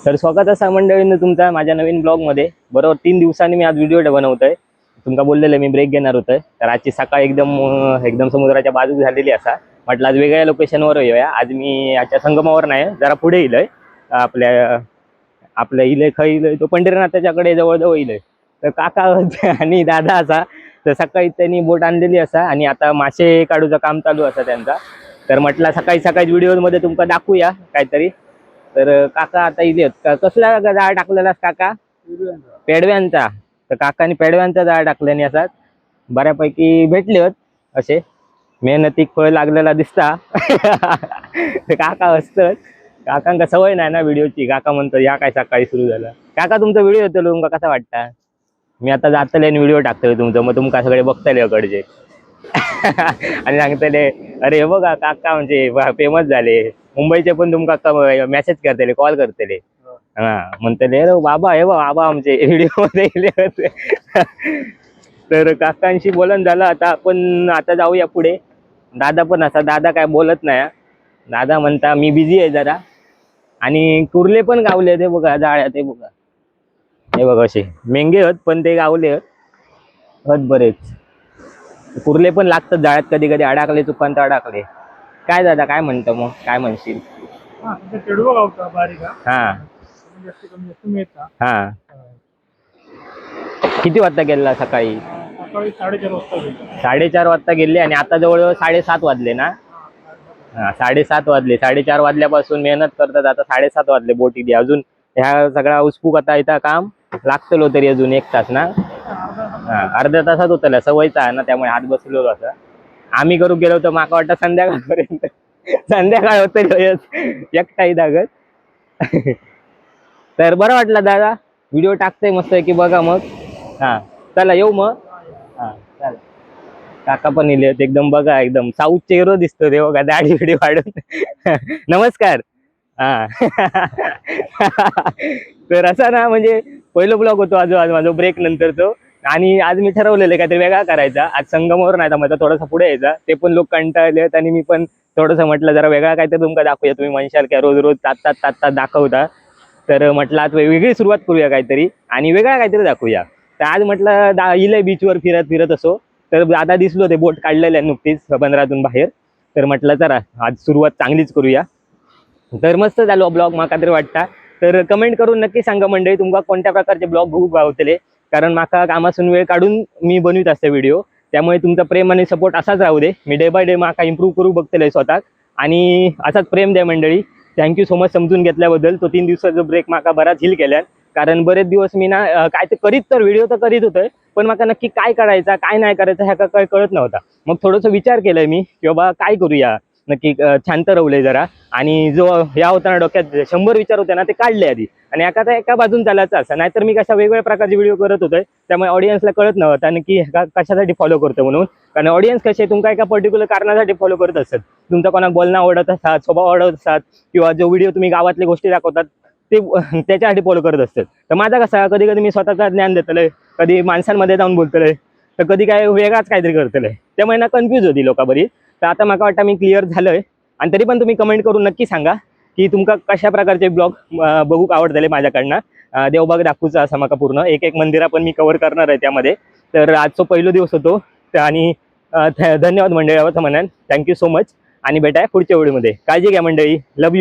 तर स्वागत आहे मंडळींनी तुमचा माझ्या नवीन ब्लॉगमध्ये. बरोबर 3 दिवसांनी मी आज व्हिडिओ बनवतोय. तुमका बोललेलं मी ब्रेक घेणार होतं, तर आजची सकाळ एकदम समुद्राच्या बाजूला झालेली असा. म्हटलं आज वेगळ्या लोकेशनवर येऊया. आज मी याच्या संगमावर नाही, जरा पुढे इलंय. आपल्या इले खै इलंय तो पंढरीनाथाच्याकडे जवळजवळ इलंय. तर काका आणि दादा असा, तर सकाळी त्यांनी बोट आणलेली असा आणि आता मासे काढूचं काम चालू असा त्यांचा. तर म्हटलं सकाळी सकाळी व्हिडिओमध्ये तुमका दाखवूया काहीतरी. तर काका आता इथे कसला जाळ टाकलेला काका? पेडव्यांचा. तर काकाने पेडव्यांचा जाळ टाकल्याने असा बऱ्यापैकी भेटले होत असे. मेहनती फळ लागलेला दिसता. काका असतं, काकांका सवय नाही ना व्हिडिओची. काका म्हणतो या काय सकाळी सुरू झालं. काका तुमचा व्हिडिओ येतो तुमका कसा वाटता? मी आता जातले आणि व्हिडिओ टाकतोय तुमचं, मग तुमका सगळे बघताले अकडचे. आणि सांगतले अरे हे बघा काका म्हणजे फेमस झाले. मुंबईचे पण तुमका मेसेज करतले, कॉल करतले. हा म्हणतले अरे बाबा हे बाबा आमचे व्हिडिओ मध्ये गेले होते. तर काकांशी बोलणं झालं. आता आपण आता जाऊया पुढे. दादा पण असा, दादा काय बोलत नाही. दादा म्हणता मी बिझी आहे जरा. आणि कुर्ले पण गावले ते बघा जाळ्या, ते बघा हे बघा असे मेंगे होत पण ते गावले होत बरेच. कुर्ले पण लागतात जाळ्यात, कधी कधी अडकले चुकांत अडकले. काय दादा काय म्हणतो मग, काय म्हणशील? हा हा. किती वाजता गेला सकाळी? 4:30 वाजता गेले आणि आता जवळजवळ 7:30 वाजले ना. हा 7:30 वाजले. 4:30 वाजल्यापासून मेहनत करतात. आता 7:30 वाजले बोट इथे. अजून ह्या सगळा उसपूक आता इथं काम लागतलो तरी अजून 1 तास ना. हा अर्ध्या तासात होतं, सवयचा आहे ना त्यामुळे हात बसलो असं. आम्ही करू गेलो होतो माका वाटतं संध्याकाळपर्यंत. संध्याकाळ होतं एकटाही दागत. तर बरं वाटलं दादा, व्हिडिओ टाकतोय मस्त की बघा मग. हा चला येऊ मग. हा चला. काका पण इले एकदम बघा, एकदम साऊथचे हिरो दिसतो ते बघा, दाढी बिडी वाढून. नमस्कार. हा. तर असा ना म्हणजे पहिलं ब्लॉग होतो आज माझा ब्रेक नंतरचं. आणि आज मी ठरवलेलं काहीतरी वेगळा करायचा. आज संगमावर नाही तर थोडासा पुढे यायचा. ते पण लोक कंटाळलेत आणि मी पण थोडंसं म्हटलं जरा वेगळा काहीतरी तुमका दाखवूया. तुम्ही म्हणशाल की रोज रोज तात दाखवता. तर म्हटलं आज वेगळी सुरुवात करूया काहीतरी आणि वेगळा काहीतरी दाखवूया. तर आज म्हटलं इले बीचवर फिरत फिरत असो. तर दादा दिसलो ते बोट काढलेल्या नुकतीच बंदरातून बाहेर. तर म्हटलं चला आज सुरुवात चांगलीच करूया. तर मस्त झालो ब्लॉग माका तरी वाटता. तर कमेंट करून नक्की सांगा मंडळी तुमका कोणत्या प्रकारचे ब्लॉग बघू गावतले. कारण माका कामासून वेळ काढून मी बनवित असते व्हिडिओ. त्यामुळे तुमचा प्रेम आणि सपोर्ट असाच राहू दे. मी डे बाय डे माका इम्प्रूव्ह करू बघतले स्वतः. आणि असाच प्रेम द्या मंडळी. थँक्यू सो मच समजून घेतल्याबद्दल. तो 3 दिवसाचा ब्रेक माका बराच हिल केल्या. कारण बरेच दिवस मी ना काय ते करीत तर व्हिडिओ तर करीत होतोय, पण माका नक्की काय करायचा काय नाही करायचं ह्या काय कळत नव्हता. मग थोडंसं विचार केलाय मी की बाबा काय करूया नक्की. शांत रवलंय जरा. आणि जो या होता ना डोक्यात 100 विचार होते ना ते काढले आधी. आणि एका बाजून चालायचं असं, नाहीतर मी कशा वेगवेगळ्या प्रकारचे व्हिडिओ करत होते. त्यामुळे ऑडियन्सला कळत नव्हतं नक्की कशासाठी फॉलो करतो म्हणून. कारण ऑडियन्स कसे तुमका एका पर्टिक्युलर कारणासाठी फॉलो करत असतात. तुमचा कोणाला बोलणं आवडत असतात, स्वभाव आवडत असतात, किंवा जो व्हिडिओ तुम्ही गावातल्या गोष्टी दाखवतात ते त्याच्यासाठी फॉलो करत असतात. तर माझा कसा कधी कधी मी स्वतःचा ज्ञान देतलंय, कधी माणसांमध्ये जाऊन बोलतलंय, तर कधी काय वेगळाच काहीतरी करतलंय. त्यामुळे ना कन्फ्यूज होती लोका बरी. तर आता मला वाटतं मी क्लिअर झालोय. आणि तरी पण तुम्ही कमेंट करून नक्की सांगा की तुमका कशा प्रकारचे ब्लॉग बघू आवडतले माझ्याकडनं. देवबाग दाखवूचा असा माका पूर्ण एक मंदिरा पण मी कव्हर करणार आहे त्यामध्ये. तर आजचा पहिला दिवस होतो. आणि धन्यवाद मंडळी असं म्हणाल. Thank you so much. आणि भेटाय पुढच्या व्हिडिओमध्ये. काळजी घ्या मंडळी. Love you.